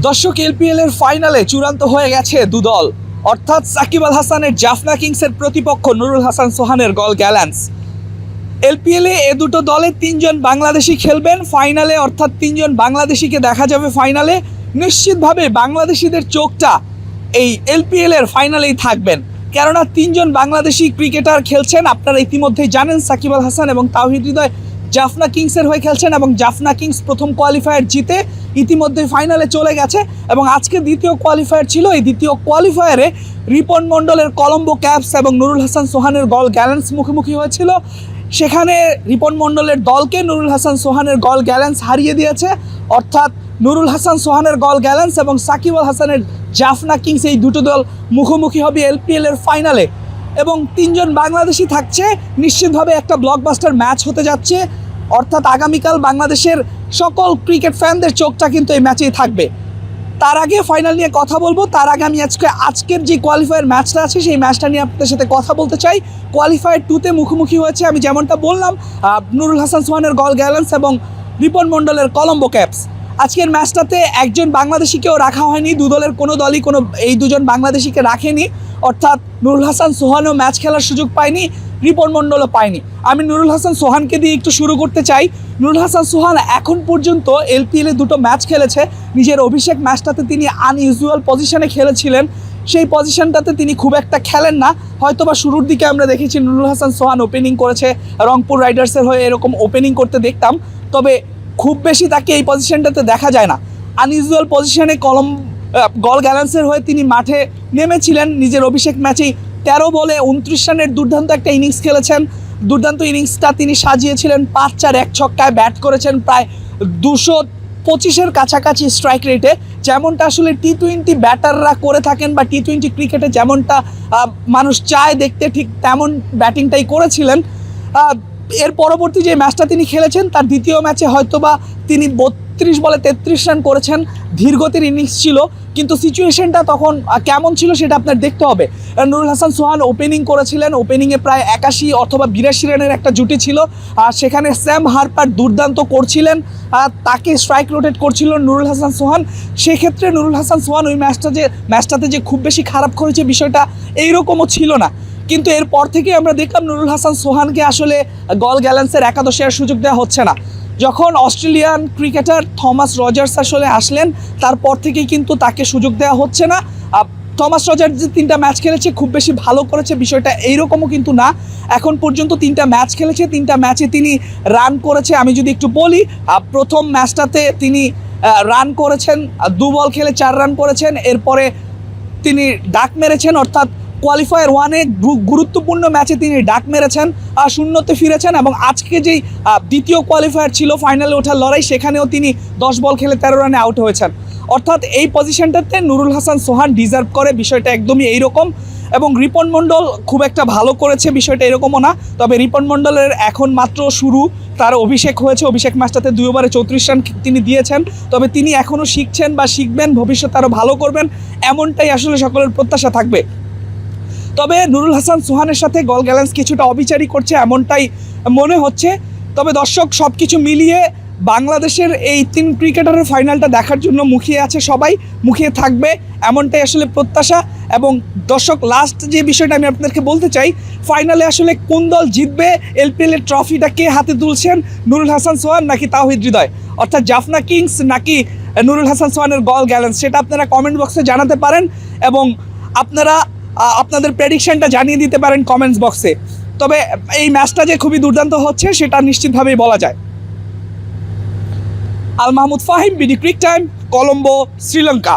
দর্শক, এলপিএল এর ফাইনালে চূড়ান্ত হয়ে গেছে দুদল, অর্থাৎ সাকিব আল হাসানের জাফনা কিংসের প্রতিপক্ষ নুরুল হাসান সোহানের গল গ্যালান্স। এলপিএলে এ দুটো দলে তিনজন বাংলাদেশি খেলবেন ফাইনালে, অর্থাৎ তিনজন বাংলাদেশিকে দেখা যাবে ফাইনালে। নিশ্চিতভাবে বাংলাদেশিদের চোখটা এই এলপিএল এর ফাইনালেই থাকবেন, কেননা তিনজন বাংলাদেশি ক্রিকেটার খেলছেন। আপনারা ইতিমধ্যেই জানেন সাকিব আল হাসান এবং তাওহিদ হৃদয় জাফনা কিংসের হয়ে খেলছেন এবং জাফনা কিংস প্রথম কোয়ালিফায়ার জিতে ইতিমধ্যে ফাইনালে চলে গেছে এবং আজকে দ্বিতীয় কোয়ালিফায়ার ছিল। এই দ্বিতীয় কোয়ালিফায়ারে রিপন মণ্ডলের কলম্বো ক্যাপস এবং নুরুল হাসান সোহানের গল গ্যালেন্স মুখোমুখি হয়েছিল। সেখানে রিপন মণ্ডলের দলকে নুরুল হাসান সোহানের গল গ্যালেন্স হারিয়ে দিয়েছে, অর্থাৎ নুরুল হাসান সোহানের গল গ্যালেন্স এবং সাকিব আল হাসানের জাফনা কিংস, এই দুটো দল মুখোমুখি হবে এলপিএল এর ফাইনালে এবং তিনজন বাংলাদেশি থাকছে। নিশ্চিতভাবে একটা ব্লকবাস্টার ম্যাচ হতে যাচ্ছে, অর্থাৎ আগামীকাল বাংলাদেশের সকল ক্রিকেট ফ্যানদের চোখটা কিন্তু এই ম্যাচেই থাকবে। তার আগে ফাইনাল নিয়ে কথা বলবো, তার আগে আমি আজকের যে কোয়ালিফায়ার ম্যাচটা আছে সেই ম্যাচটা নিয়ে আপনাদের সাথে কথা বলতে চাই। কোয়ালিফায়ার 2তে মুখোমুখি হয়েছে, আমি যেমনটা বললাম, নুরুল হাসান সোহানের গল গ্যালেন্স এবং রিপন মণ্ডলের কলম্বো ক্যাপস। আজকের ম্যাচটাতে একজন বাংলাদেশিকেও রাখা হয়নি, দুদলের কোনো দলই এই দুজন বাংলাদেশিকে রাখেনি, অর্থাৎ নুরুল হাসান সোহানও ম্যাচ খেলার সুযোগ পায়নি, রিপন মণ্ডলও পায়নি। আমি নুরুল হাসান সোহানকে দিয়ে একটু শুরু করতে চাই। নুরুল হাসান সোহান এখন পর্যন্ত এলপিএলে দুটো ম্যাচ খেলেছে। নিজের অভিষেক ম্যাচটাতে তিনি আনইউজুয়াল পজিশনে খেলেছিলেন, সেই পজিশনটাতে তিনি খুব একটা খেলেন না। হয়তোবা শুরুর দিকে আমরা দেখেছি নুরুল হাসান সোহান ওপেনিং করেছে, রংপুর রাইডার্সের হয়ে এরকম ওপেনিং করতে দেখতাম, তবে খুব বেশি তাকে এই পজিশনটাতে দেখা যায় না। আনইউজুয়াল পজিশনে গল গ্যালেন্সের হয়ে তিনি মাঠে নেমেছিলেন। নিজের অভিষেক ম্যাচেই 13 বলে 29 রানের দুর্দান্ত একটা ইনিংস খেলেছেন। দুর্দান্ত ইনিংসটা তিনি সাজিয়েছিলেন 5-4 1 ছক্কায়, ব্যাট করেছেন প্রায় 225-এর কাছাকাছি স্ট্রাইক রেটে, যেমনটা আসলে টি-20 ব্যাটাররা করে থাকেন বা টি-20 ক্রিকেটে যেমনটা মানুষ চায় দেখতে, ঠিক তেমন ব্যাটিংটাই করেছিলেন। এর পরবর্তী যে ম্যাচটা তিনি খেলেছেন তার দ্বিতীয় ম্যাচে হয়তোবা তিনি 32 বলে 33 রান করেছেন। ধীরগতির ইনিংস ছিল, কিন্তু সিচুয়েশনটা তখন কেমন ছিল সেটা আপনার দেখতে হবে। নুরুল হাসান সোহান ওপেনিং করেছিলেন, ওপেনিংয়ে প্রায় 81 অথবা 82 রানের একটা জুটি ছিল, আর সেখানে স্যাম হার্পার দুর্দান্ত করছিলেন, তাকে স্ট্রাইক রোটেট করছিল নুরুল হাসান সোহান। সেক্ষেত্রে নুরুল হাসান সোহান ওই ম্যাচটাতে যে খুব বেশি খারাপ করেছে বিষয়টা এইরকমও ছিল না, কিন্তু এরপর থেকে আমরা দেখলাম নুরুল হাসান সোহানকে আসলে গল গ্যালেন্সের একাদশে আর সুযোগ দেওয়া হচ্ছে না। যখন অস্ট্রেলিয়ান ক্রিকেটার থমাস রজার্স আসলে আসলেন তারপর থেকেই কিন্তু তাকে সুযোগ দেওয়া হচ্ছে না। থমাস রজার্স যে 3টা ম্যাচ খেলেছে খুব বেশি ভালো করেছে বিষয়টা এইরকমও কিন্তু না। এখন পর্যন্ত 3টা ম্যাচ খেলেছে, 3টা ম্যাচে তিনি রান করেছে। আমি যদি একটু বলি, প্রথম ম্যাচটাতে তিনি রান করেছেন, 2 বল খেলে 4 রান করেছেন। এরপরে তিনি ডাক মেরেছেন, অর্থাৎ কোয়ালিফায়ার 1-এ গুরুত্বপূর্ণ ম্যাচে তিনি ডাক মেরেছেন, 0-তে ফিরেছেন এবং আজকে যেই দ্বিতীয় কোয়ালিফায়ার ছিল ফাইনালে ওঠার লড়াই, সেখানেও তিনি 10 বল খেলে 13 রানে আউট হয়েছেন। অর্থাৎ এই পজিশনটাতে নুরুল হাসান সোহান ডিজার্ভ করে, বিষয়টা একদমই এইরকম। এবং রিপন মণ্ডল খুব একটা ভালো করেছে বিষয়টা এরকমও না, তবে রিপন মণ্ডলের এখন মাত্র শুরু, তার অভিষেক হয়েছে। অভিষেক ম্যাচটাতে 2 ওভারে 34 রান তিনি দিয়েছেন, তবে তিনি এখনও শিখছেন বা শিখবেন, ভবিষ্যতে আরও ভালো করবেন, এমনটাই আসলে সকলের প্রত্যাশা থাকবে। তবে নুরুল হাসান সোহানের সাথে গল গ্যালেন্স কিছুটা অবিচারই করছে এমনটাই মনে হচ্ছে। তবে দর্শক, সব কিছু মিলিয়ে বাংলাদেশের এই 3 ক্রিকেটারের ফাইনালটা দেখার জন্য মুখিয়ে আছে, সবাই মুখিয়ে থাকবে এমনটাই আসলে প্রত্যাশা। এবং দর্শক, লাস্ট যে বিষয়টা আমি আপনাদেরকে বলতে চাই, ফাইনালে আসলে কোন দল জিতবে, এলপিএল এর ট্রফিটা কে হাতে তুলছেন, নুরুল হাসান সোহান নাকি তাওহিদ হৃদয়, অর্থাৎ জাফনা কিংস নাকি নুরুল হাসান সোহানের গল গ্যালেন্স, সেটা আপনারা কমেন্ট বক্সে জানাতে পারেন এবং আপনারা আপনাদের প্রেডিকশনটা জানিয়ে দিতে পারেন কমেন্টস বক্সে। তবে এই ম্যাচটা যে খুবই দুর্দান্ত হচ্ছে সেটা নিশ্চিতভাবেই বলা যায়। Al Mahmud Fahim, BD ক্রিক time, Colombo, Sri Lanka.